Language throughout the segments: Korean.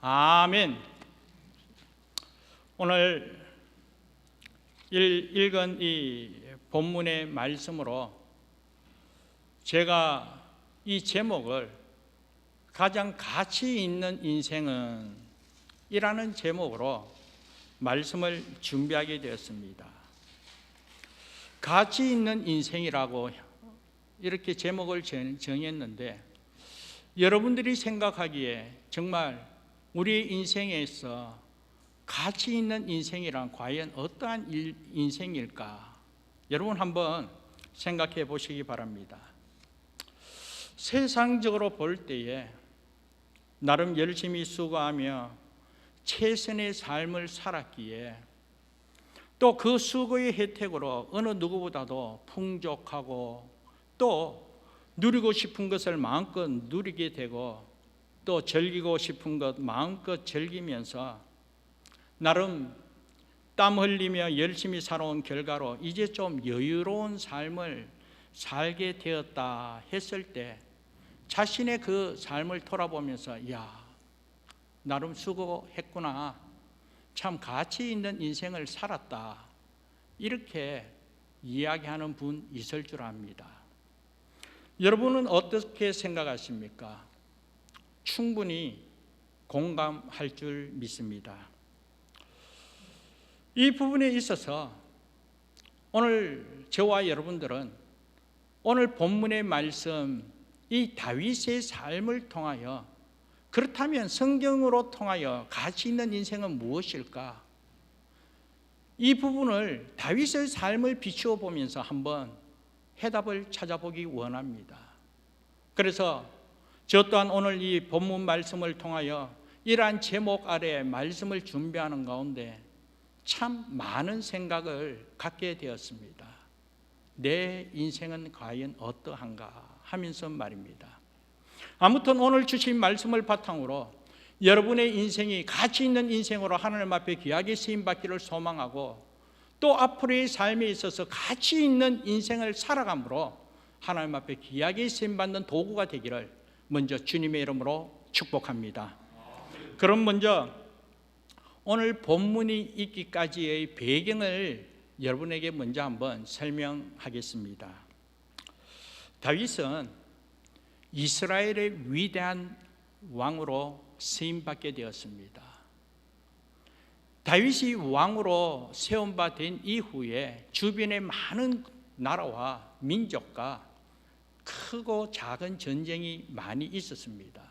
아멘. 오늘 읽은 이 본문의 말씀으로 제가 이 제목을 가장 가치 있는 인생은 이라는 제목으로 말씀을 준비하게 되었습니다. 가치 있는 인생이라고 이렇게 제목을 정했는데, 여러분들이 생각하기에 정말 우리 인생에서 가치 있는 인생이란 과연 어떠한 인생일까? 여러분 한번 생각해 보시기 바랍니다. 세상적으로 볼 때에 나름 열심히 수고하며 최선의 삶을 살았기에 또 그 수고의 혜택으로 어느 누구보다도 풍족하고 또 누리고 싶은 것을 마음껏 누리게 되고 또 즐기고 싶은 것 마음껏 즐기면서 나름 땀 흘리며 열심히 살아온 결과로 이제 좀 여유로운 삶을 살게 되었다 했을 때 자신의 그 삶을 돌아보면서 야, 나름 수고했구나, 참 가치 있는 인생을 살았다, 이렇게 이야기하는 분 있을 줄 압니다. 여러분은 어떻게 생각하십니까? 충분히 공감할 줄 믿습니다. 이 부분에 있어서 오늘 저와 여러분들은 오늘 본문의 말씀, 이 다윗의 삶을 통하여, 그렇다면 성경으로 통하여 가치 있는 인생은 무엇일까? 이 부분을 다윗의 삶을 비추어 보면서 한번 해답을 찾아보기 원합니다. 그래서 저 또한 오늘 이 본문 말씀을 통하여 이러한 제목 아래 말씀을 준비하는 가운데 참 많은 생각을 갖게 되었습니다. 내 인생은 과연 어떠한가 하면서 말입니다. 아무튼 오늘 주신 말씀을 바탕으로 여러분의 인생이 가치 있는 인생으로 하나님 앞에 귀하게 쓰임받기를 소망하고 또 앞으로의 삶에 있어서 가치 있는 인생을 살아감으로 하나님 앞에 귀하게 쓰임받는 도구가 되기를 먼저 주님의 이름으로 축복합니다. 그럼 먼저 오늘 본문이 있기까지의 배경을 여러분에게 먼저 한번 설명하겠습니다. 다윗은 이스라엘의 위대한 왕으로 쓰임받게 되었습니다. 다윗이 왕으로 세움받은 이후에 주변의 많은 나라와 민족과 크고 작은 전쟁이 많이 있었습니다.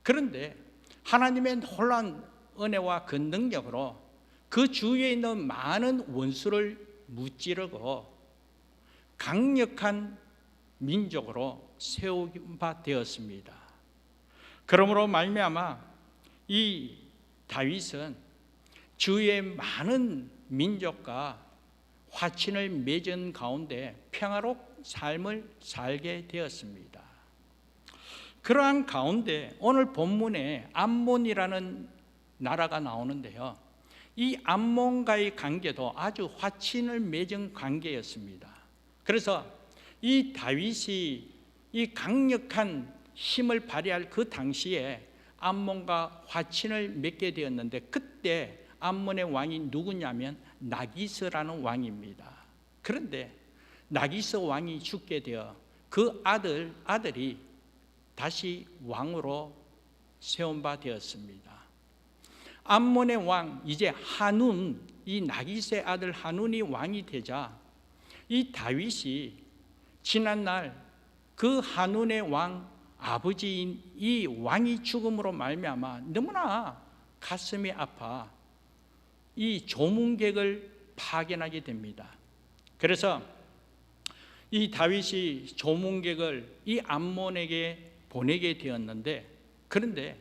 그런데 하나님의 놀라운 은혜와 그 능력으로 그 주위에 있는 많은 원수를 무찌르고 강력한 민족으로 세움받았습니다. 그러므로 말미암아 이 다윗은 주위의 많은 민족과 화친을 맺은 가운데 평화롭게 삶을 살게 되었습니다. 그러한 가운데 오늘 본문에 암몬이라는 나라가 나오는데요, 이 암몬과의 관계도 아주 화친을 맺은 관계였습니다. 그래서 이 다윗이 이 강력한 힘을 발휘할 그 당시에 암몬과 화친을 맺게 되었는데, 그때 암몬의 왕이 누구냐면 나기스라는 왕입니다. 그런데 나기스 왕이 죽게 되어 그 아들이 다시 왕으로 세움받았습니다. 암몬의 왕 이제 한운, 이 나기스의 아들 한운이 왕이 되자 이 다윗이 지난날 그 한운의 왕 아버지인 이 왕이 죽음으로 말미암아 너무나 가슴이 아파 이 조문객을 파견하게 됩니다. 그래서 이 다윗이 조문객을 이 암몬에게 보내게 되었는데, 그런데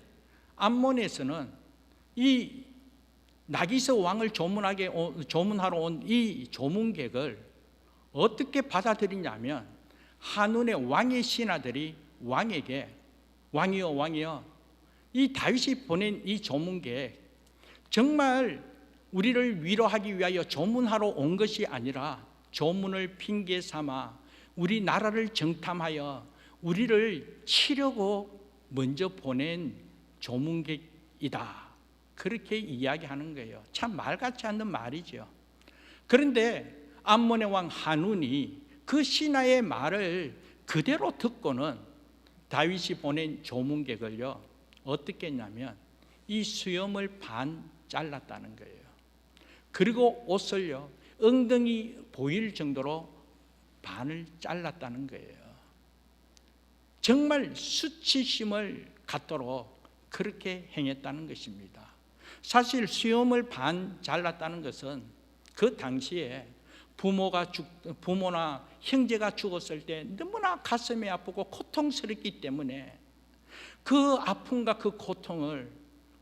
암몬에서는 이 나기스 왕을 조문하러 온 이 조문객을 어떻게 받아들이냐면, 한운의 왕의 신하들이 왕에게 왕이여 이 다윗이 보낸 이 조문객 정말 우리를 위로하기 위하여 조문하러 온 것이 아니라 조문을 핑계 삼아 우리 나라를 정탐하여 우리를 치려고 먼저 보낸 조문객 그렇게 이야기하는 거예요. 참 말 같지 않는 말이죠. 그런데 암몬의 왕 한운이 그 신하의 말을 그대로 듣고는 다윗이 보낸 조문객을요 어떻게 했냐면 이 수염을 반 잘랐다는 거예요. 그리고 옷을요 엉덩이 보일 정도로 반을 잘랐다는 거예요. 정말 수치심을 갖도록 그렇게 행했다는 것입니다. 사실 수염을 반 잘랐다는 것은 그 당시에 부모나 형제가 죽었을 때 너무나 가슴이 아프고 고통스럽기 때문에 그 아픔과 그 고통을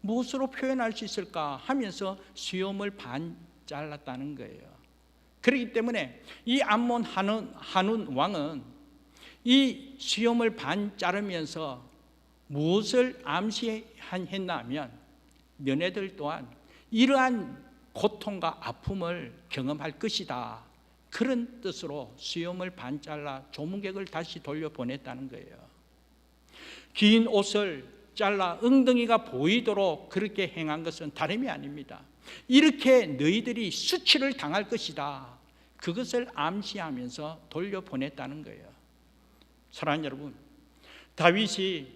무엇으로 표현할 수 있을까 하면서 수염을 반 잘랐다는 거예요. 그렇기 때문에 이 암몬 한운 왕은 이 수염을 반 자르면서 무엇을 암시했나 하면 너네들 또한 이러한 고통과 아픔을 경험할 것이다, 그런 뜻으로 수염을 반 잘라 조문객을 다시 돌려보냈다는 거예요. 긴 옷을 잘라 엉덩이가 보이도록 그렇게 행한 것은 다름이 아닙니다. 이렇게 너희들이 수치를 당할 것이다, 그것을 암시하면서 돌려보냈다는 거예요. 사랑하는 여러분, 다윗이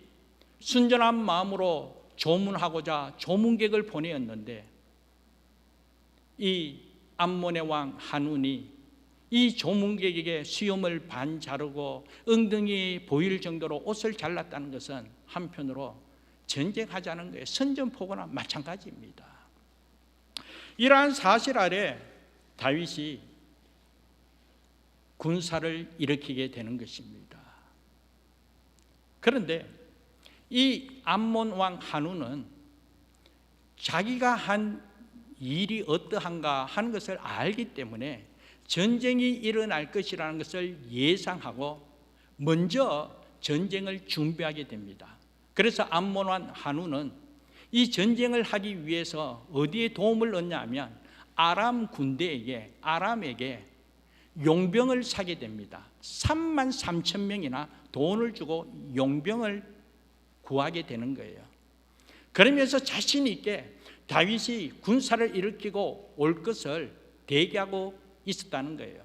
순전한 마음으로 조문하고자 조문객을 보내었는데 이 암몬의 왕 한운이 이 조문객에게 수염을 반 자르고 엉덩이 보일 정도로 옷을 잘랐다는 것은 한편으로 전쟁하자는 거예요. 선전포고나 마찬가지입니다. 이러한 사실 아래 다윗이 군사를 일으키게 되는 것입니다. 그런데 이 암몬 왕 한운은 자기가 한 일이 어떠한가 하는 것을 알기 때문에 전쟁이 일어날 것이라는 것을 예상하고 먼저 전쟁을 준비하게 됩니다. 그래서 암몬 왕 한운은 이 전쟁을 하기 위해서 어디에 도움을 얻냐 하면 아람에게 용병을 사게 됩니다. 33,000명이나 돈을 주고 용병을 구하게 되는 거예요. 그러면서 자신 있게 다윗이 군사를 일으키고 올 것을 대기하고 있었다는 거예요.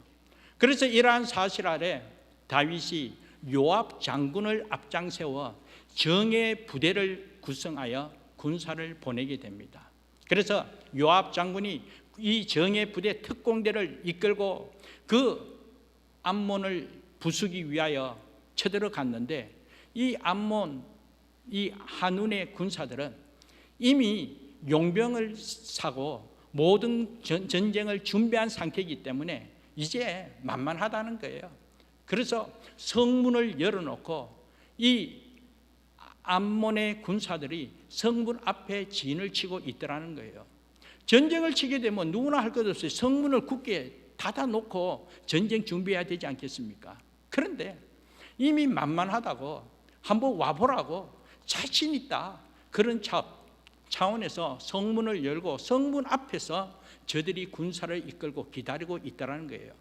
그래서 이러한 사실 아래 다윗이 요압 장군을 앞장세워 정예 부대를 구성하여 군사를 보내게 됩니다. 그래서 요압 장군이 이 정예 부대 특공대를 이끌고 그 암몬을 부수기 위하여 쳐들어갔는데 이 한운의 군사들은 이미 용병을 사고 모든 전쟁을 준비한 상태이기 때문에 이제 만만하다는 거예요. 그래서 성문을 열어놓고 이 암몬의 군사들이 성문 앞에 진을 치고 있더라는 거예요. 전쟁을 치게 되면 누구나 할 것 없이 성문을 굳게 닫아놓고 전쟁 준비해야 되지 않겠습니까? 그런데 이미 만만하다고 한번 와보라고 자신 있다, 그런 차원에서 성문을 열고 성문 앞에서 저들이 군사를 이끌고 기다리고 있다는 거예요.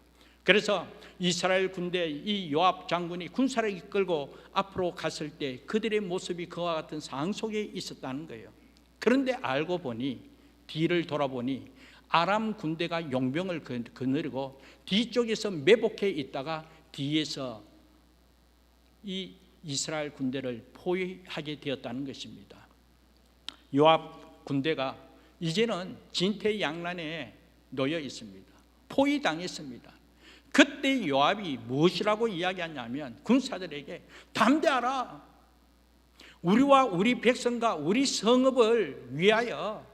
그래서 이스라엘 군대 이 요압 장군이 군사를 이끌고 앞으로 갔을 때 그들의 모습이 그와 같은 상황 속에 있었다는 거예요. 그런데 알고 보니, 뒤를 돌아보니 아람 군대가 용병을 거느리고 뒤쪽에서 매복해 있다가 뒤에서 이 이스라엘 군대를 포위하게 되었다는 것입니다. 요압 군대가 이제는 진퇴양난에 놓여 있습니다. 포위당했습니다. 그때 요압이 무엇이라고 이야기하냐면 군사들에게 담대하라, 우리와 우리 백성과 우리 성읍을 위하여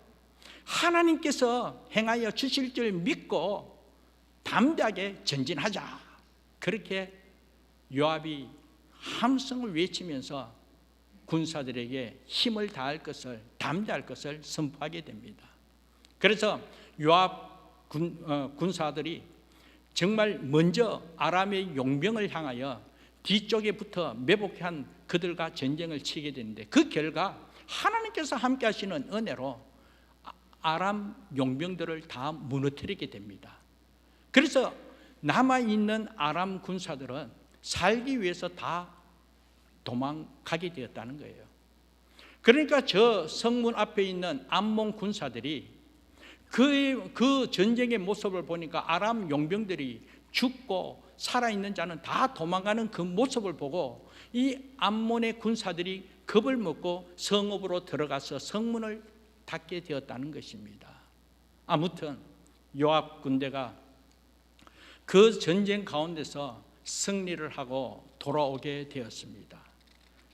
하나님께서 행하여 주실 줄 믿고 담대하게 전진하자, 그렇게 요압이 함성을 외치면서 군사들에게 힘을 다할 것을, 담대할 것을 선포하게 됩니다. 그래서 요압 군사들이 정말 먼저 아람의 용병을 향하여 뒤쪽에 붙어 매복한 그들과 전쟁을 치게 되는데 그 결과 하나님께서 함께 하시는 은혜로 아람 용병들을 다 무너뜨리게 됩니다. 그래서 남아있는 아람 군사들은 살기 위해서 다 도망가게 되었다는 거예요. 그러니까 저 성문 앞에 있는 암몬 군사들이 그 전쟁의 모습을 보니까 아람 용병들이 죽고 살아있는 자는 다 도망가는 그 모습을 보고 이 암몬의 군사들이 겁을 먹고 성읍으로 들어가서 성문을 닫게 되었다는 것입니다. 아무튼 요압 군대가 그 전쟁 가운데서 승리를 하고 돌아오게 되었습니다.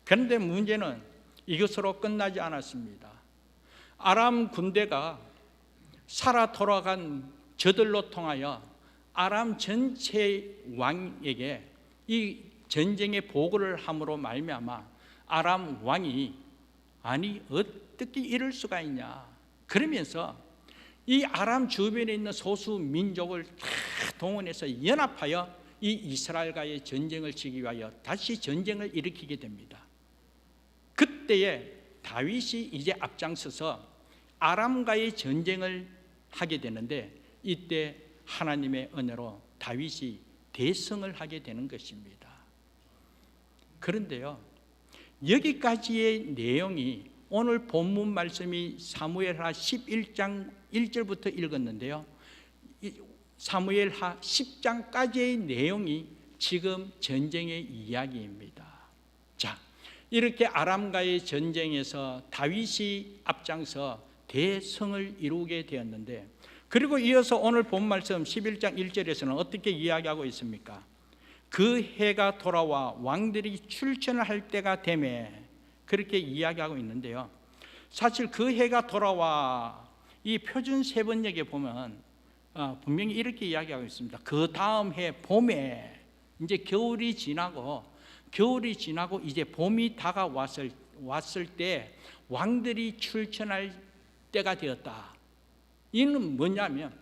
그런데 문제는 이것으로 끝나지 않았습니다. 아람 군대가 살아 돌아간 저들로 통하여 아람 전체 왕에게 이 전쟁의 보고를 함으로 말미암아 아람 왕이 아니 어떻게 이럴 수가 있냐 그러면서 이 아람 주변에 있는 소수 민족을 다 동원해서 연합하여 이 이스라엘과의 전쟁을 치기 위하여 다시 전쟁을 일으키게 됩니다. 그때에 다윗이 이제 앞장서서 아람과의 전쟁을 하게 되는데 이때 하나님의 은혜로 다윗이 대승을 하게 되는 것입니다. 그런데요, 여기까지의 내용이 오늘 본문 말씀이 사무엘하 11장 1절부터 읽었는데요, 사무엘하 10장까지의 내용이 지금 전쟁의 이야기입니다. 자, 이렇게 아람과의 전쟁에서 다윗이 앞장서 대성을 이루게 되었는데, 그리고 이어서 오늘 본 말씀 11장 1절에서는 어떻게 이야기하고 있습니까? 그 해가 돌아와 왕들이 출전을 할 때가 되매, 그렇게 이야기하고 있는데요, 사실 그 해가 돌아와 이 표준 세번역에 보면 분명히 이렇게 이야기하고 있습니다. 그 다음 해 봄에 이제 겨울이 지나고 이제 봄이 왔을 때 왕들이 출전할 때가 되었다. 이는 뭐냐면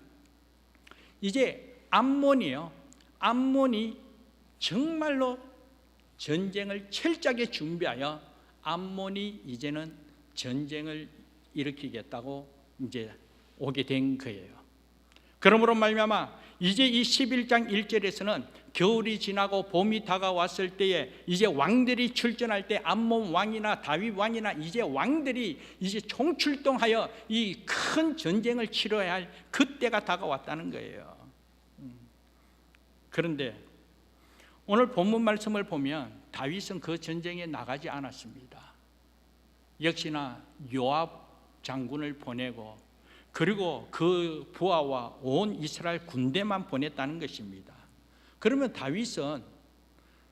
이제 암몬이 정말로 전쟁을 철저하게 준비하여 암몬이 이제는 전쟁을 일으키겠다고 이제 오게 된 거예요. 그러므로 말미암아 이제 이 11장 1절에서는 겨울이 지나고 봄이 다가왔을 때에 이제 왕들이 출전할 때 암몬 왕이나 다윗 왕이나 이제 왕들이 이제 총출동하여 이 큰 전쟁을 치러야 할 그때가 다가왔다는 거예요. 그런데 오늘 본문 말씀을 보면 다윗은 그 전쟁에 나가지 않았습니다. 역시나 요압 장군을 보내고 그리고 그 부하와 온 이스라엘 군대만 보냈다는 것입니다. 그러면 다윗은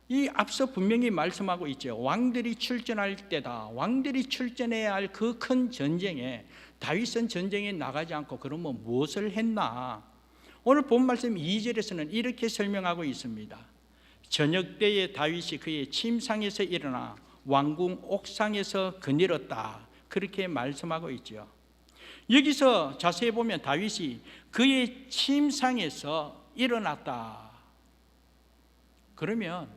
이 앞서 분명히 말씀하고 있죠. 왕들이 출전할 때다. 왕들이 출전해야 할 그 큰 전쟁에 다윗은 전쟁에 나가지 않고 그러면 무엇을 했나? 오늘 본 말씀 2절에서는 이렇게 설명하고 있습니다. 저녁 때에 다윗이 그의 침상에서 일어나 왕궁 옥상에서 거닐었다. 그렇게 말씀하고 있죠. 여기서 자세히 보면 다윗이 그의 침상에서 일어났다. 그러면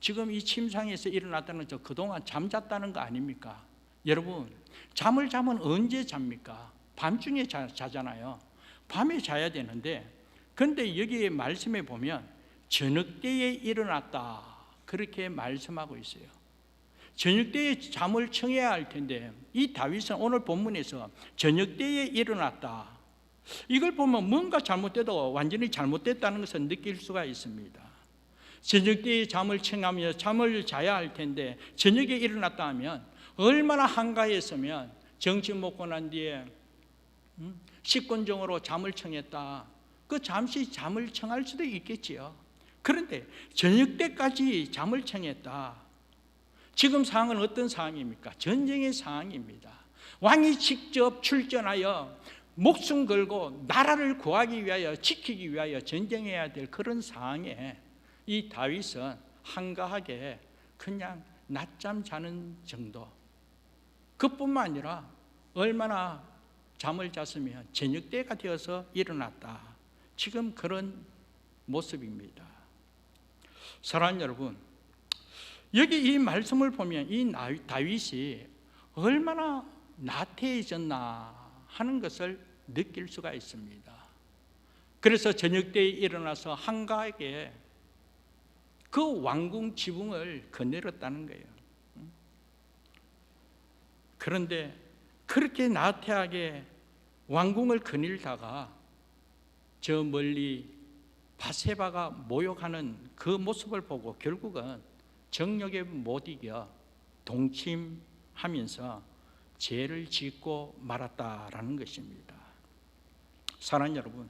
지금 이 침상에서 일어났다는 저 그동안 잠잤다는 거 아닙니까? 여러분, 잠을 자면 언제 잡니까? 밤중에 자잖아요. 밤에 자야 되는데, 그런데 여기 말씀에 보면 저녁 때에 일어났다. 그렇게 말씀하고 있어요. 저녁 때에 잠을 청해야 할 텐데 이 다윗은 오늘 본문에서 저녁 때에 일어났다. 이걸 보면 뭔가 잘못돼도 완전히 잘못됐다는 것을 느낄 수가 있습니다. 저녁 때에 잠을 청하며 잠을 자야 할 텐데 저녁에 일어났다 하면 얼마나 한가했으면 점심 먹고 난 뒤에 식곤증으로 잠을 청했다. 그 잠시 잠을 청할 수도 있겠지요. 그런데 저녁 때까지 잠을 청했다. 지금 상황은 어떤 상황입니까? 전쟁의 상황입니다. 왕이 직접 출전하여 목숨 걸고 나라를 구하기 위하여 지키기 위하여 전쟁해야 될 그런 상황에 이 다윗은 한가하게 그냥 낮잠 자는 정도. 그뿐만 아니라 얼마나 잠을 잤으면 저녁 때가 되어서 일어났다. 지금 그런 모습입니다. 사랑하는 여러분, 여기 이 말씀을 보면 이 다윗이 얼마나 나태해졌나 하는 것을 느낄 수가 있습니다. 그래서 저녁 때에 일어나서 한가하게 그 왕궁 지붕을 거닐었다는 거예요. 그런데 그렇게 나태하게 왕궁을 거닐다가 저 멀리 바세바가 모욕하는 그 모습을 보고 결국은 정욕에 못 이겨 동침하면서 죄를 짓고 말았다라는 것입니다. 사랑하는 여러분,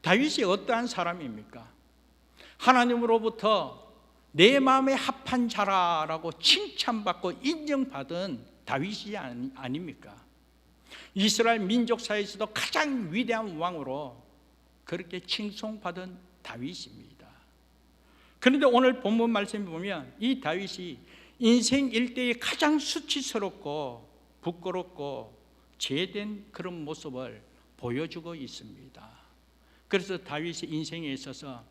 다윗이 어떠한 사람입니까? 하나님으로부터 내 마음에 합한 자라라고 칭찬받고 인정받은 다윗이 아닙니까? 이스라엘 민족사에서도 가장 위대한 왕으로 그렇게 칭송받은 다윗입니다. 그런데 오늘 본문 말씀에 보면 이 다윗이 인생 일대에 가장 수치스럽고 부끄럽고 죄된 그런 모습을 보여주고 있습니다. 그래서 다윗의 인생에 있어서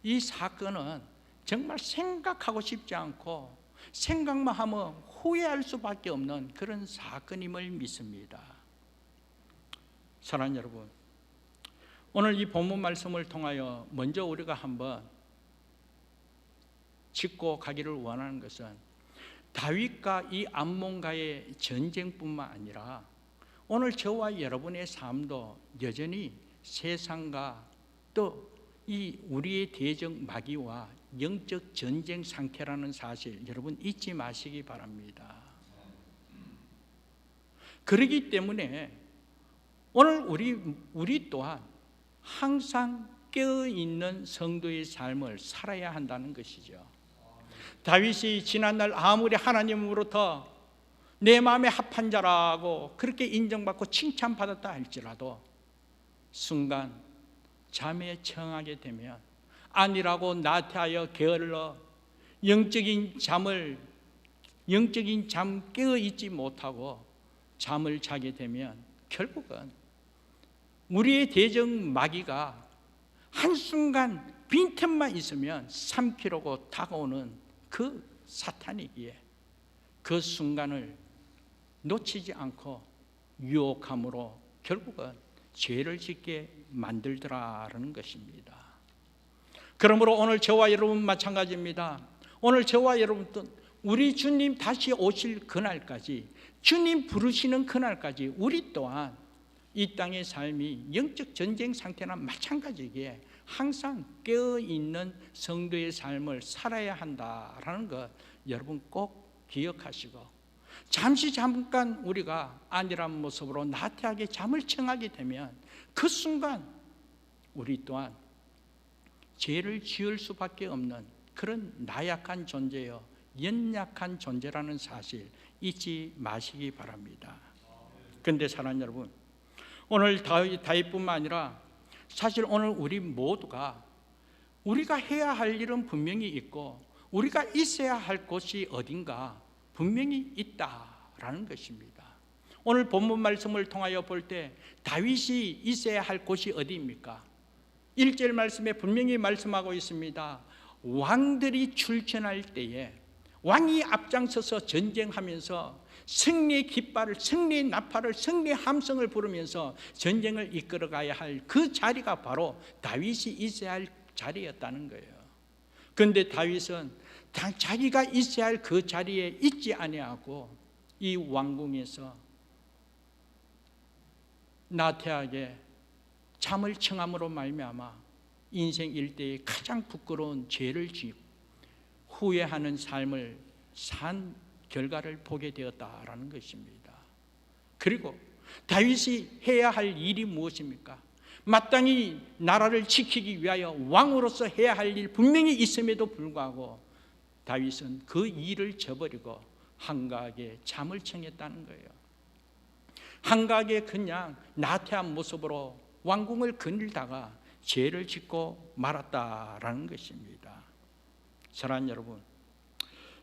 이 사건은 정말 생각하고 싶지 않고 생각만 하면 후회할 수밖에 없는 그런 사건임을 믿습니다. 사랑하는 여러분, 오늘 이 본문 말씀을 통하여 먼저 우리가 한번 짚고 가기를 원하는 것은 다윗과 이 암몬과의 전쟁뿐만 아니라 오늘 저와 여러분의 삶도 여전히 세상과 또 이 우리의 대적 마귀와 영적 전쟁 상태라는 사실 여러분 잊지 마시기 바랍니다. 그렇기 때문에 오늘 우리 또한 항상 깨어있는 성도의 삶을 살아야 한다는 것이죠. 다윗이 지난날 아무리 하나님으로부터 내 마음에 합한 자라고 그렇게 인정받고 칭찬받았다 할지라도 순간 잠에 청하게 되면 아니라고 나태하여 게을러 영적인 잠 깨어있지 못하고 잠을 자게 되면 결국은 우리의 대적 마귀가 한순간 빈틈만 있으면 삼키려고 다가오는 그 사탄이기에 그 순간을 놓치지 않고 유혹함으로 결국은 죄를 짓게 만들더라라는 것입니다. 그러므로 오늘 저와 여러분 마찬가지입니다. 오늘 저와 여러분도 우리 주님 다시 오실 그날까지, 주님 부르시는 그날까지 우리 또한 이 땅의 삶이 영적 전쟁 상태나 마찬가지기에 항상 깨어있는 성도의 삶을 살아야 한다라는 것 여러분 꼭 기억하시고, 잠깐 우리가 안일한 모습으로 나태하게 잠을 청하게 되면 그 순간 우리 또한 죄를 지을 수밖에 없는 그런 나약한 존재요, 연약한 존재라는 사실 잊지 마시기 바랍니다. 그런데 사랑하는 여러분, 오늘 다윗뿐만 아니라 사실 오늘 우리 모두가 우리가 해야 할 일은 분명히 있고 우리가 있어야 할 곳이 어딘가 분명히 있다라는 것입니다. 오늘 본문 말씀을 통하여 볼 때 다윗이 있어야 할 곳이 어디입니까? 1절 말씀에 분명히 말씀하고 있습니다. 왕들이 출전할 때에 왕이 앞장서서 전쟁하면서 승리의 깃발을, 승리의 나팔을, 승리의 함성을 부르면서 전쟁을 이끌어가야 할 그 자리가 바로 다윗이 있어야 할 자리였다는 거예요. 그런데 다윗은 자기가 있어야 할 그 자리에 있지 아니하고 이 왕궁에서 나태하게 잠을 청함으로 말미암아 인생 일대에 가장 부끄러운 죄를 지고 후회하는 삶을 산 결과를 보게 되었다라는 것입니다. 그리고 다윗이 해야 할 일이 무엇입니까? 마땅히 나라를 지키기 위하여 왕으로서 해야 할 일 분명히 있음에도 불구하고 다윗은 그 일을 저버리고 한가하게 잠을 청했다는 거예요. 한가하게 그냥 나태한 모습으로 왕궁을 거닐다가 죄를 짓고 말았다라는 것입니다. 사랑하는 여러분,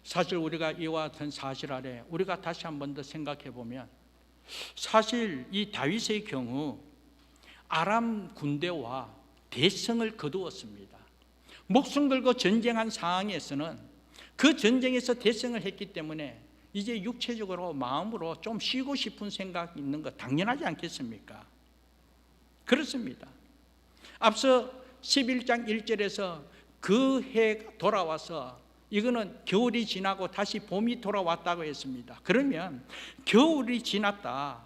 사실 우리가 이와 같은 사실 아래 우리가 다시 한 번 더 생각해 보면 사실 이 다윗의 경우 아람 군대와 대성을 거두었습니다. 목숨 걸고 전쟁한 상황에서는 그 전쟁에서 대성을 했기 때문에 이제 육체적으로 마음으로 좀 쉬고 싶은 생각이 있는 것 당연하지 않겠습니까? 그렇습니다. 앞서 11장 1절에서 그 해 돌아와서 이거는 겨울이 지나고 다시 봄이 돌아왔다고 했습니다. 그러면 겨울이 지났다,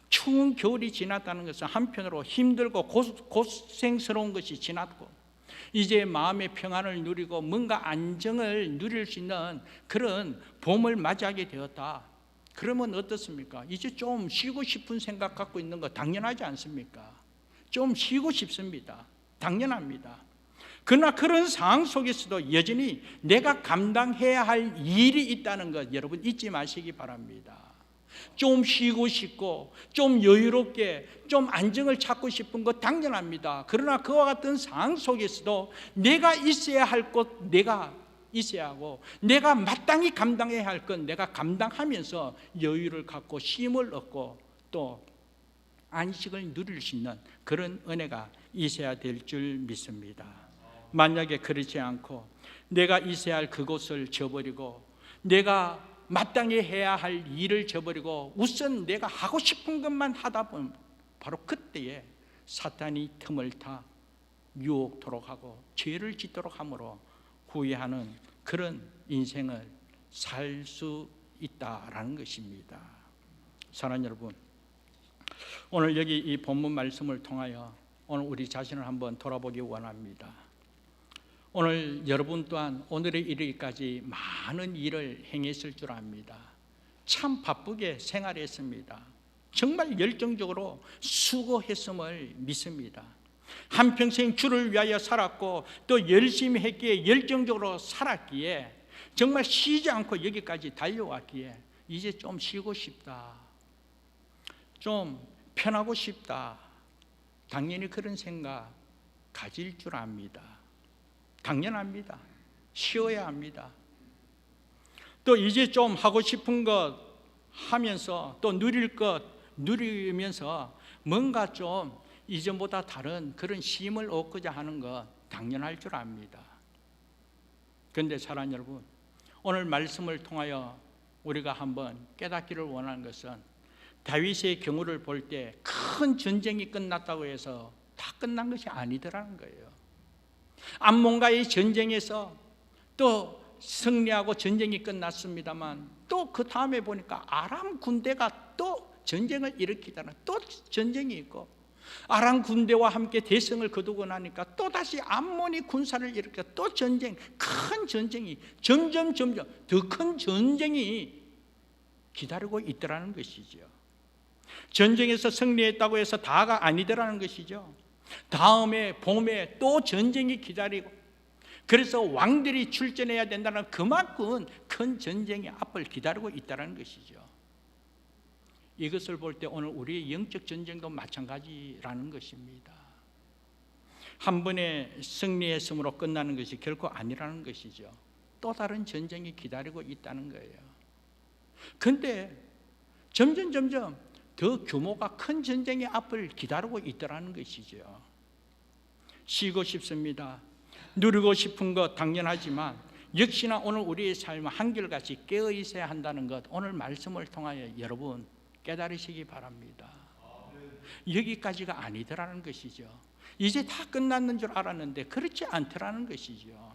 추운 겨울이 지났다는 것은 한편으로 힘들고 고생스러운 것이 지났고 이제 마음의 평안을 누리고 뭔가 안정을 누릴 수 있는 그런 봄을 맞이하게 되었다. 그러면 어떻습니까? 이제 좀 쉬고 싶은 생각 갖고 있는 거 당연하지 않습니까? 좀 쉬고 싶습니다. 당연합니다. 그러나 그런 상황 속에서도 여전히 내가 감당해야 할 일이 있다는 것 여러분 잊지 마시기 바랍니다. 좀 쉬고 싶고 좀 여유롭게 좀 안정을 찾고 싶은 것 당연합니다. 그러나 그와 같은 상황 속에서도 내가 있어야 할 것 내가 있어야 하고 내가 마땅히 감당해야 할 건 내가 감당하면서 여유를 갖고 쉼을 얻고 또 안식을 누릴 수 있는 그런 은혜가 있어야 될 줄 믿습니다. 만약에 그렇지 않고 내가 있어야 할 그곳을 저버리고 내가 마땅히 해야 할 일을 저버리고 우선 내가 하고 싶은 것만 하다 보면 바로 그때에 사탄이 틈을 타 유혹토록 하고 죄를 짓도록 함으로 후회하는 그런 인생을 살 수 있다라는 것입니다. 사랑하는 여러분, 오늘 여기 이 본문 말씀을 통하여 오늘 우리 자신을 한번 돌아보기 원합니다. 오늘 여러분 또한 오늘에 이르기까지 많은 일을 행했을 줄 압니다. 참 바쁘게 생활했습니다. 정말 열정적으로 수고했음을 믿습니다. 한평생 주를 위하여 살았고 또 열심히 했기에 열정적으로 살았기에 정말 쉬지 않고 여기까지 달려왔기에 이제 좀 쉬고 싶다, 좀 편하고 싶다, 당연히 그런 생각 가질 줄 압니다. 당연합니다. 쉬어야 합니다. 또 이제 좀 하고 싶은 것 하면서 또 누릴 것 누리면서 뭔가 좀 이전보다 다른 그런 쉼을 얻고자 하는 것 당연할 줄 압니다. 그런데 사랑하는 여러분, 오늘 말씀을 통하여 우리가 한번 깨닫기를 원하는 것은 다윗의 경우를 볼 때 큰 전쟁이 끝났다고 해서 다 끝난 것이 아니더라는 거예요. 암몬과의 전쟁에서 또 승리하고 전쟁이 끝났습니다만 또 그 다음에 보니까 아람 군대가 또 전쟁을 일으키다는 또 전쟁이 있고 아람 군대와 함께 대성을 거두고 나니까 또다시 암몬이 군사를 일으켜 또 전쟁, 큰 전쟁이 점점 더 큰 전쟁이 기다리고 있더라는 것이죠. 전쟁에서 승리했다고 해서 다가 아니더라는 것이죠. 다음에 봄에 또 전쟁이 기다리고 그래서 왕들이 출전해야 된다는 그만큼 큰 전쟁의 앞을 기다리고 있다는 것이죠. 이것을 볼 때 오늘 우리의 영적 전쟁도 마찬가지라는 것입니다. 한 번에 승리했으므로 끝나는 것이 결코 아니라는 것이죠. 또 다른 전쟁이 기다리고 있다는 거예요. 그런데 점점 더 규모가 큰 전쟁의 앞을 기다리고 있더라는 것이죠. 쉬고 싶습니다. 누리고 싶은 것 당연하지만 역시나 오늘 우리의 삶은 한결같이 깨어 있어야 한다는 것 오늘 말씀을 통하여 여러분 깨달으시기 바랍니다. 여기까지가 아니더라는 것이죠. 이제 다 끝났는 줄 알았는데 그렇지 않더라는 것이죠.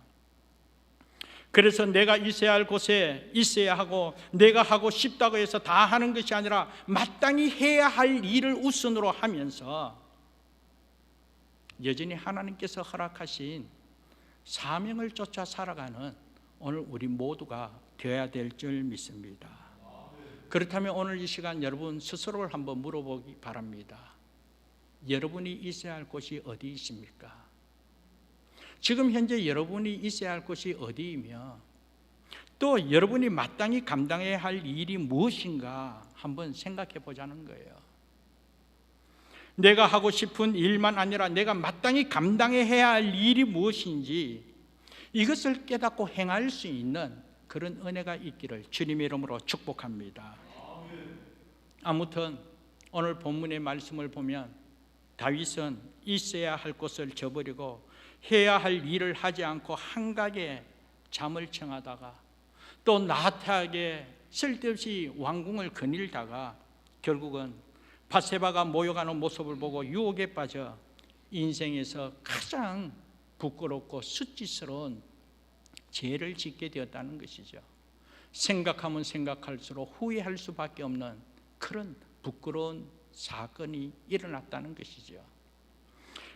그래서 내가 있어야 할 곳에 있어야 하고 내가 하고 싶다고 해서 다 하는 것이 아니라 마땅히 해야 할 일을 우선으로 하면서 여전히 하나님께서 허락하신 사명을 쫓아 살아가는 오늘 우리 모두가 되어야 될 줄 믿습니다. 그렇다면 오늘 이 시간 여러분 스스로를 한번 물어보기 바랍니다. 여러분이 있어야 할 곳이 어디 있습니까? 지금 현재 여러분이 있어야 할 곳이 어디이며 또 여러분이 마땅히 감당해야 할 일이 무엇인가 한번 생각해 보자는 거예요. 내가 하고 싶은 일만 아니라 내가 마땅히 감당해야 할 일이 무엇인지 이것을 깨닫고 행할 수 있는 그런 은혜가 있기를 주님의 이름으로 축복합니다. 아무튼 오늘 본문의 말씀을 보면 다윗은 있어야 할 곳을 저버리고 해야 할 일을 하지 않고 한가게 잠을 청하다가 또 나태하게 쓸데없이 왕궁을 거닐다가 결국은 밧세바가 모욕하는 모습을 보고 유혹에 빠져 인생에서 가장 부끄럽고 수치스러운 죄를 짓게 되었다는 것이죠. 생각하면 생각할수록 후회할 수밖에 없는 그런 부끄러운 사건이 일어났다는 것이죠.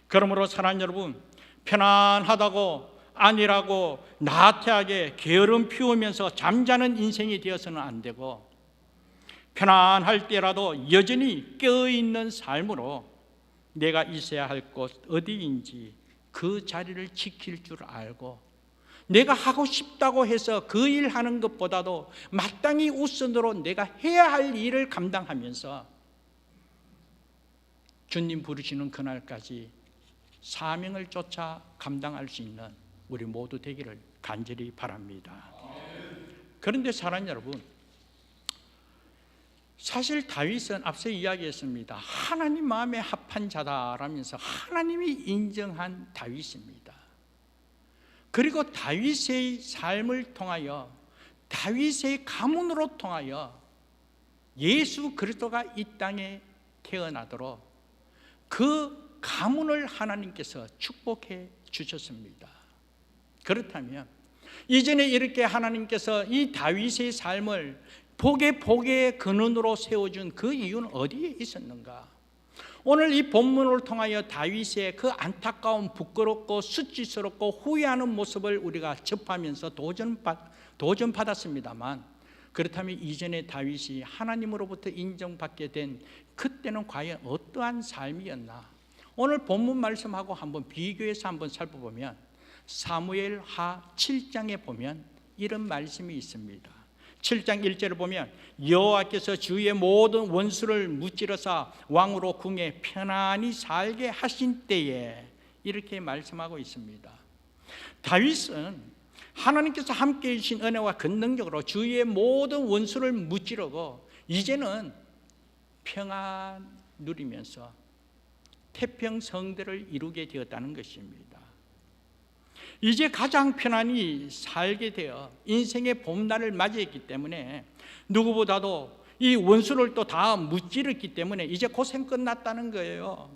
그러므로 사랑하는 여러분, 편안하다고 안일하고 나태하게 게으름 피우면서 잠자는 인생이 되어서는 안 되고, 편안할 때라도 여전히 깨어있는 삶으로 내가 있어야 할 곳 어디인지 그 자리를 지킬 줄 알고, 내가 하고 싶다고 해서 그 일 하는 것보다도 마땅히 우선으로 내가 해야 할 일을 감당하면서 주님 부르시는 그날까지 사명을 쫓아 감당할 수 있는 우리 모두 되기를 간절히 바랍니다. 그런데 사랑하는 여러분, 사실 다윗은 앞서 이야기했습니다. 하나님 마음에 합한 자다라면서 하나님이 인정한 다윗입니다. 그리고 다윗의 삶을 통하여, 다윗의 가문으로 통하여 예수 그리스도가 이 땅에 태어나도록 그 가문을 하나님께서 축복해 주셨습니다. 그렇다면 이전에 이렇게 하나님께서 이 다윗의 삶을 복의 근원으로 세워준 그 이유는 어디에 있었는가? 오늘 이 본문을 통하여 다윗의 그 안타까운, 부끄럽고 수치스럽고 후회하는 모습을 우리가 접하면서 도전받았습니다만, 그렇다면 이전에 다윗이 하나님으로부터 인정받게 된 그때는 과연 어떠한 삶이었나? 오늘 본문 말씀하고 한번 비교해서 한번 살펴보면 사무엘하 7장에 보면 이런 말씀이 있습니다. 7장 1절을 보면 여호와께서 주의 모든 원수를 무찌르사 왕으로 궁에 편안히 살게 하신 때에, 이렇게 말씀하고 있습니다. 다윗은 하나님께서 함께해 주신 은혜와 근능력으로 주의 모든 원수를 무찌르고 이제는 평안 누리면서 태평성대를 이루게 되었다는 것입니다. 이제 가장 편안히 살게 되어 인생의 봄날을 맞이했기 때문에, 누구보다도 이 원수를 또 다 무찌르기 때문에 이제 고생 끝났다는 거예요.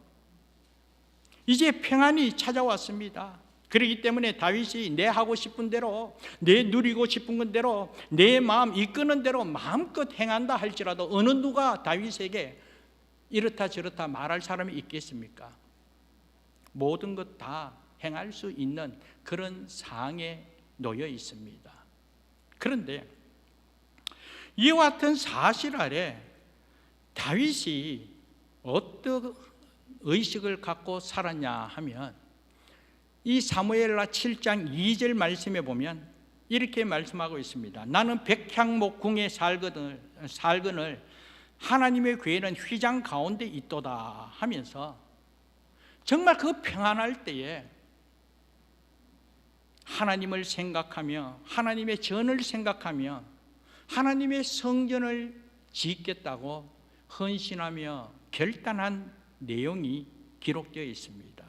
이제 평안이 찾아왔습니다. 그렇기 때문에 다윗이 내 하고 싶은 대로, 내 누리고 싶은 대로, 내 마음 이끄는 대로 마음껏 행한다 할지라도 어느 누가 다윗에게 이렇다 저렇다 말할 사람이 있겠습니까? 모든 것 다 행할 수 있는 그런 상황에 놓여 있습니다. 그런데 이와 같은 사실 아래 다윗이 어떤 의식을 갖고 살았냐 하면, 이 사무엘하 7장 2절 말씀에 보면 이렇게 말씀하고 있습니다. 나는 백향목 궁에 살거늘 하나님의 궤는 휘장 가운데 있도다 하면서, 정말 그 평안할 때에 하나님을 생각하며 하나님의 전을 생각하며 하나님의 성전을 짓겠다고 헌신하며 결단한 내용이 기록되어 있습니다.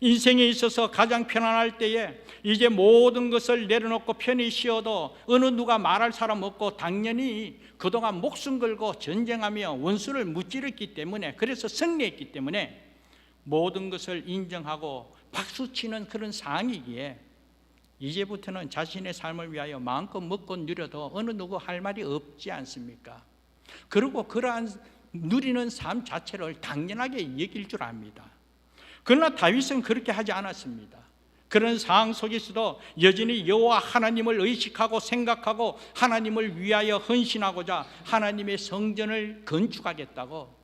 인생에 있어서 가장 편안할 때에 이제 모든 것을 내려놓고 편히 쉬어도 어느 누가 말할 사람 없고, 당연히 그동안 목숨 걸고 전쟁하며 원수를 무찌르기 때문에, 그래서 승리했기 때문에 모든 것을 인정하고 박수치는 그런 상황이기에 이제부터는 자신의 삶을 위하여 마음껏 먹고 누려도 어느 누구 할 말이 없지 않습니까? 그리고 그러한 누리는 삶 자체를 당연하게 여길 줄 압니다. 그러나 다윗은 그렇게 하지 않았습니다. 그런 상황 속에서도 여전히 여호와 하나님을 의식하고 생각하고 하나님을 위하여 헌신하고자 하나님의 성전을 건축하겠다고,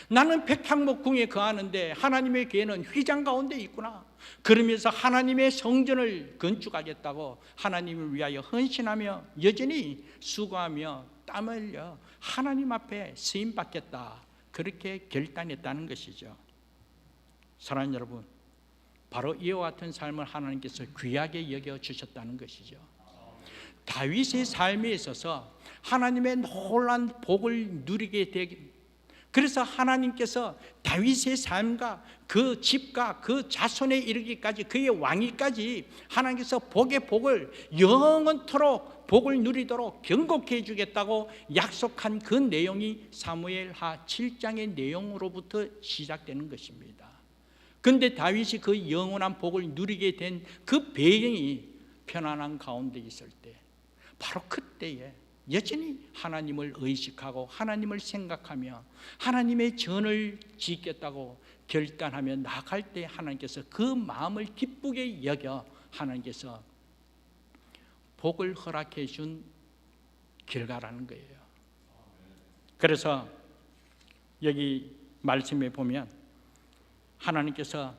나는 백향목 궁에 거하는데 하나님의 궤는 휘장 가운데 있구나, 그러면서 하나님의 성전을 건축하겠다고 하나님을 위하여 헌신하며 여전히 수고하며 땀 흘려 하나님 앞에 쓰임받겠다, 그렇게 결단했다는 것이죠. 사랑하는 여러분, 바로 이와 같은 삶을 하나님께서 귀하게 여겨주셨다는 것이죠. 다윗의 삶에 있어서 하나님의 놀라운 복을 누리게 되기, 그래서 하나님께서 다윗의 삶과 그 집과 그 자손에 이르기까지, 그의 왕위까지 하나님께서 복의 복을 영원토록 복을 누리도록 경고케 해주겠다고 약속한 그 내용이 사무엘하 7장의 내용으로부터 시작되는 것입니다. 그런데 다윗이 그 영원한 복을 누리게 된 그 배경이 편안한 가운데 있을 때, 바로 그때에 여전히 하나님을 의식하고 하나님을 생각하며 하나님의 전을 짓겠다고 결단하며 나갈 때 하나님께서 그 마음을 기쁘게 여겨 하나님께서 복을 허락해 준 결과라는 거예요. 그래서 여기 말씀에 보면 하나님께서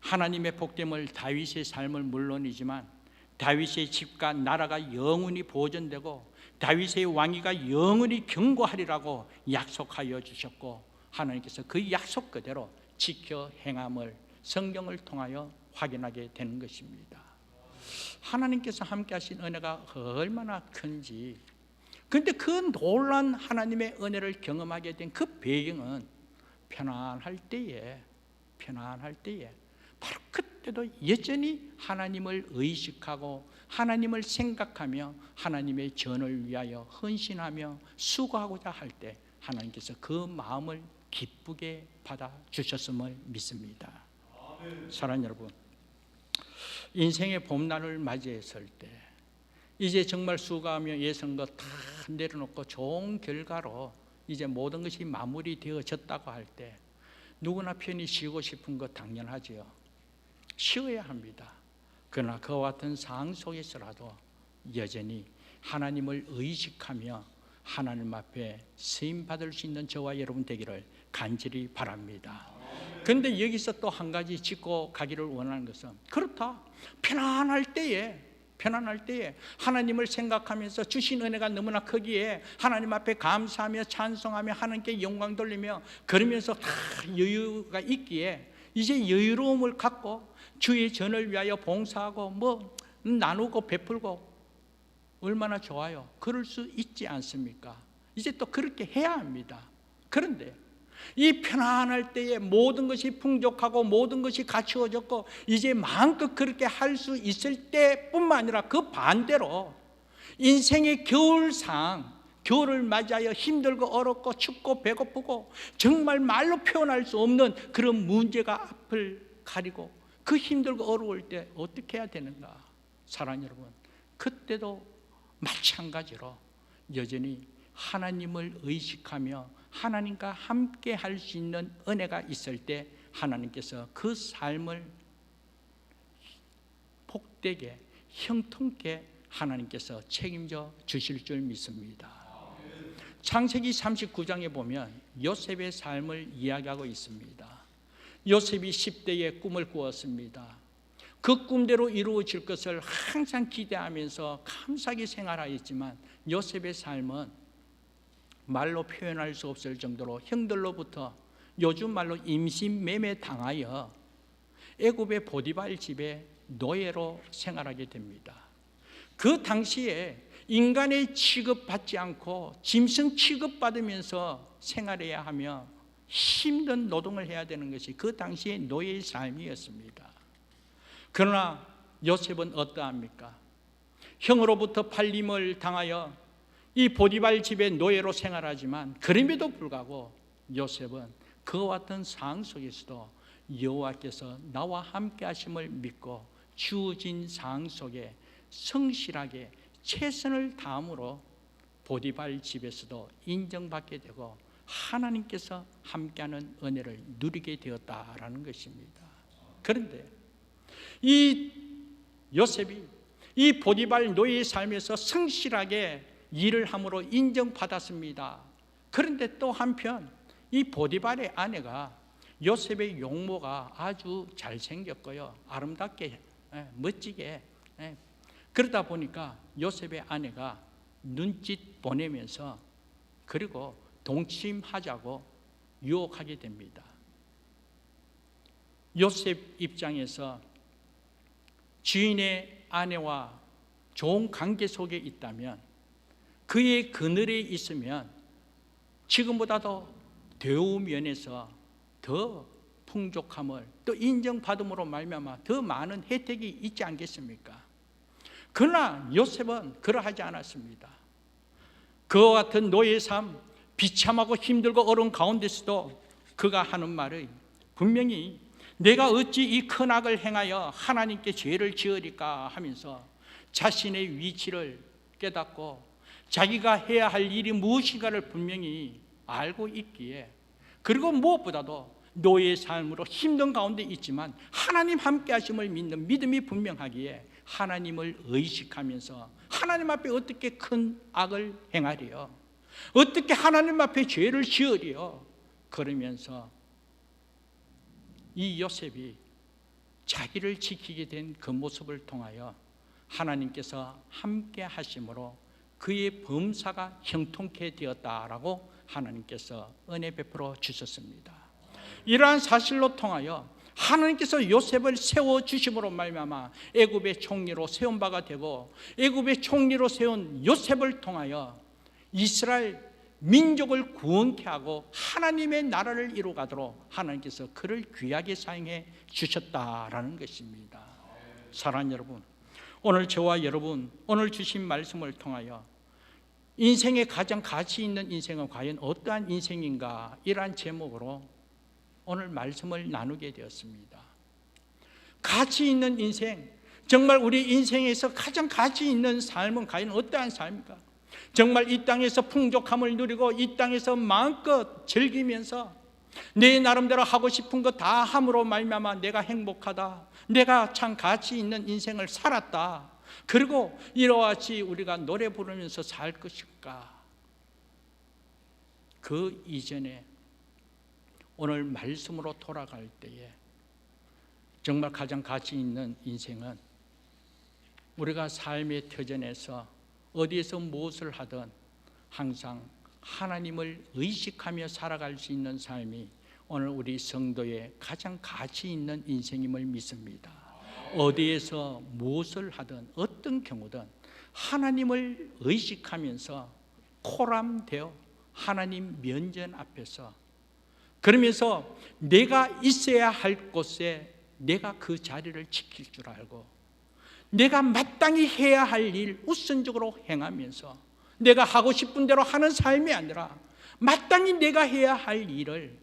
하나님의 복됨을 다윗의 삶을 물론이지만 다윗의 집과 나라가 영원히 보존되고 다윗의 왕위가 영원히 견고하리라고 약속하여 주셨고 하나님께서 그 약속 그대로 지켜 행함을 성경을 통하여 확인하게 되는 것입니다. 하나님께서 함께 하신 은혜가 얼마나 큰지, 그런데 그 놀라운 하나님의 은혜를 경험하게 된 그 배경은 편안할 때에 바로 그때도 여전히 하나님을 의식하고 하나님을 생각하며 하나님의 전을 위하여 헌신하며 수고하고자 할 때 하나님께서 그 마음을 기쁘게 받아주셨음을 믿습니다. 사랑하는 여러분, 인생의 봄날을 맞이했을 때 이제 정말 수고하며 예선거 다 내려놓고 좋은 결과로 이제 모든 것이 마무리되어졌다고 할 때 누구나 편히 쉬고 싶은 것 당연하지요. 쉬어야 합니다. 그러나 그와 같은 상황 속에서라도 여전히 하나님을 의식하며 하나님 앞에 쓰임받을 수 있는 저와 여러분 되기를 간절히 바랍니다. 그런데 여기서 또 한 가지 짚고 가기를 원하는 것은, 그렇다, 편안할 때에 하나님을 생각하면서 주신 은혜가 너무나 크기에 하나님 앞에 감사하며 찬송하며 하나님께 영광 돌리며 그러면서 다 여유가 있기에 이제 여유로움을 갖고 주의 전을 위하여 봉사하고 나누고 베풀고 얼마나 좋아요. 그럴 수 있지 않습니까? 이제 또 그렇게 해야 합니다. 그런데 이 편안할 때에 모든 것이 풍족하고 모든 것이 갖추어졌고 이제 마음껏 그렇게 할 수 있을 때뿐만 아니라 그 반대로 인생의 겨울을 맞이하여 힘들고 어렵고 춥고 배고프고 정말 말로 표현할 수 없는 그런 문제가 앞을 가리고 그 힘들고 어려울 때 어떻게 해야 되는가? 사랑하는 여러분, 그때도 마찬가지로 여전히 하나님을 의식하며 하나님과 함께 할 수 있는 은혜가 있을 때 하나님께서 그 삶을 복되게 형통케 하나님께서 책임져 주실 줄 믿습니다. 창세기 39장에 보면 요셉의 삶을 이야기하고 있습니다. 요셉이 10대에 꿈을 꾸었습니다. 그 꿈대로 이루어질 것을 항상 기대하면서 감사하게 생활하였지만 요셉의 삶은 말로 표현할 수 없을 정도로 형들로부터 요즘 말로 임신매매 당하여 애굽의 보디발 집에 노예로 생활하게 됩니다. 그 당시에 인간의 취급받지 않고 짐승 취급받으면서 생활해야 하며 힘든 노동을 해야 되는 것이 그 당시의 노예의 삶이었습니다. 그러나 요셉은 어떠합니까? 형으로부터 팔림을 당하여 이 보디발 집의 노예로 생활하지만 그럼에도 불구하고 요셉은 그와 같은 상황 속에서도 여호와께서 나와 함께 하심을 믿고 주어진 상황 속에 성실하게 최선을 다함으로 보디발 집에서도 인정받게 되고 하나님께서 함께하는 은혜를 누리게 되었다라는 것입니다. 그런데 이 요셉이 이 보디발 노예의 삶에서 성실하게 일을 함으로 인정받았습니다. 그런데 또 한편 이 보디발의 아내가 요셉의 용모가 아주 잘생겼고요, 아름답게 멋지게, 그러다 보니까 요셉의 아내가 눈짓 보내면서 그리고 동침하자고 유혹하게 됩니다. 요셉 입장에서 주인의 아내와 좋은 관계 속에 있다면, 그의 그늘에 있으면 지금보다도 대우 면에서 더 풍족함을 또 인정받음으로 말미암아 더 많은 혜택이 있지 않겠습니까? 그러나 요셉은 그러하지 않았습니다. 그와 같은 노예의 삶, 비참하고 힘들고 어려운 가운데서도 그가 하는 말이 분명히 내가 어찌 이 큰 악을 행하여 하나님께 죄를 지으리까 하면서 자신의 위치를 깨닫고 자기가 해야 할 일이 무엇인가를 분명히 알고 있기에, 그리고 무엇보다도 노예의 삶으로 힘든 가운데 있지만 하나님 함께 하심을 믿는 믿음이 분명하기에 하나님을 의식하면서 하나님 앞에 어떻게 큰 악을 행하리요, 어떻게 하나님 앞에 죄를 지으리요, 그러면서 이 요셉이 자기를 지키게 된 그 모습을 통하여 하나님께서 함께 하심으로 그의 범사가 형통케 되었다라고 하나님께서 은혜 베풀어 주셨습니다. 이러한 사실로 통하여 하나님께서 요셉을 세워주심으로 말미암아 애굽의 총리로 세운 바가 되고, 애굽의 총리로 세운 요셉을 통하여 이스라엘 민족을 구원케 하고 하나님의 나라를 이루가도록 하나님께서 그를 귀하게 사용해 주셨다라는 것입니다. 사랑하는 여러분, 오늘 저와 여러분, 오늘 주신 말씀을 통하여 인생의 가장 가치 있는 인생은 과연 어떠한 인생인가, 이러한 제목으로 오늘 말씀을 나누게 되었습니다. 가치 있는 인생, 정말 우리 인생에서 가장 가치 있는 삶은 과연 어떠한 삶입니까? 정말 이 땅에서 풍족함을 누리고 이 땅에서 마음껏 즐기면서 내 나름대로 하고 싶은 거 다 함으로 말미암아 내가 행복하다, 내가 참 가치 있는 인생을 살았다, 그리고 이와 같이 우리가 노래 부르면서 살 것일까? 그 이전에 오늘 말씀으로 돌아갈 때에 정말 가장 가치 있는 인생은 우리가 삶의 터전에서 어디에서 무엇을 하든 항상 하나님을 의식하며 살아갈 수 있는 삶이 오늘 우리 성도의 가장 가치 있는 인생임을 믿습니다. 어디에서 무엇을 하든 어떤 경우든 하나님을 의식하면서 코람되어 하나님 면전 앞에서, 그러면서 내가 있어야 할 곳에 내가 그 자리를 지킬 줄 알고 내가 마땅히 해야 할 일 우선적으로 행하면서 내가 하고 싶은 대로 하는 삶이 아니라 마땅히 내가 해야 할 일을,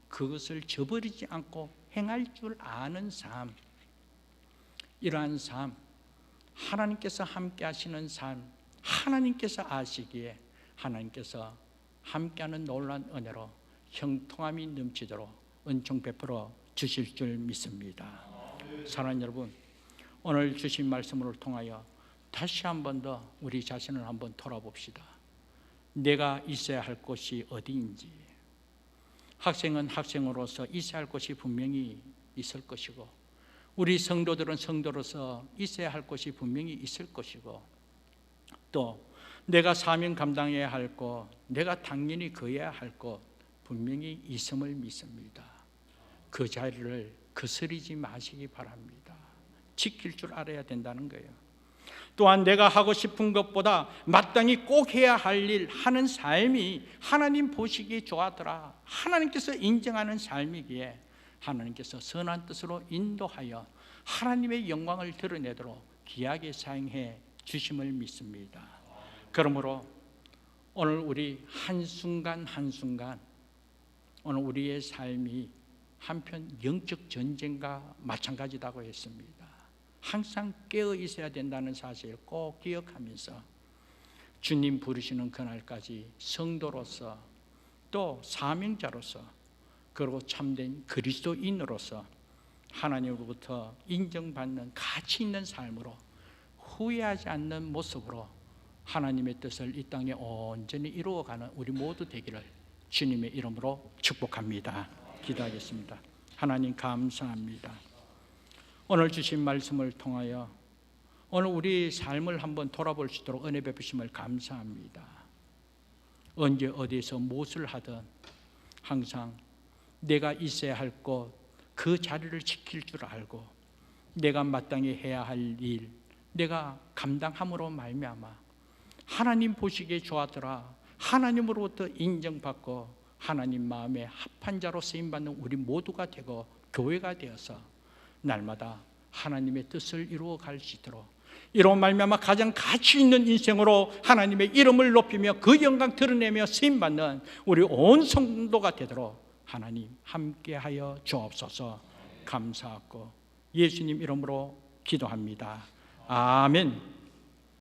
그것을 저버리지 않고 행할 줄 아는 삶, 이러한 삶, 하나님께서 함께 하시는 삶, 하나님께서 아시기에 하나님께서 함께하는 놀라운 은혜로 형통함이 넘치도록 은총 베풀어 주실 줄 믿습니다. 사랑하는 여러분, 오늘 주신 말씀을 통하여 다시 한 번 더 우리 자신을 한번 돌아봅시다. 내가 있어야 할 곳이 어디인지, 학생은 학생으로서 있어야 할 곳이 분명히 있을 것이고, 우리 성도들은 성도로서 있어야 할 곳이 분명히 있을 것이고, 또 내가 사명 감당해야 할 곳, 내가 당연히 거해야 할 곳 분명히 있음을 믿습니다. 그 자리를 거스르지 마시기 바랍니다. 지킬 줄 알아야 된다는 거예요. 또한 내가 하고 싶은 것보다 마땅히 꼭 해야 할 일 하는 삶이 하나님 보시기에 좋아하더라, 하나님께서 인정하는 삶이기에 하나님께서 선한 뜻으로 인도하여 하나님의 영광을 드러내도록 귀하게 사용해 주심을 믿습니다. 그러므로 오늘 우리 한순간 한순간, 오늘 우리의 삶이 한편 영적 전쟁과 마찬가지라고 했습니다. 항상 깨어 있어야 된다는 사실을 꼭 기억하면서 주님 부르시는 그날까지 성도로서, 또 사명자로서, 그리고 참된 그리스도인으로서 하나님으로부터 인정받는 가치 있는 삶으로 후회하지 않는 모습으로 하나님의 뜻을 이 땅에 온전히 이루어가는 우리 모두 되기를 주님의 이름으로 축복합니다. 기도하겠습니다. 하나님 감사합니다. 오늘 주신 말씀을 통하여 오늘 우리 삶을 한번 돌아볼 수 있도록 은혜 베푸심을 감사합니다. 언제 어디에서 무엇을 하든 항상 내가 있어야 할 곳, 그 자리를 지킬 줄 알고 내가 마땅히 해야 할 일, 내가 감당함으로 말미암아 하나님 보시기에 좋았더라, 하나님으로부터 인정받고 하나님 마음에 합한 자로 쓰임받는 우리 모두가 되고 교회가 되어서 날마다 하나님의 뜻을 이루어 갈 수 있도록, 이로 말미암아 가장 가치 있는 인생으로 하나님의 이름을 높이며 그 영광 드러내며 쓰임받는 우리 온 성도가 되도록 하나님 함께하여 주옵소서. 감사하고 예수님 이름으로 기도합니다. 아멘.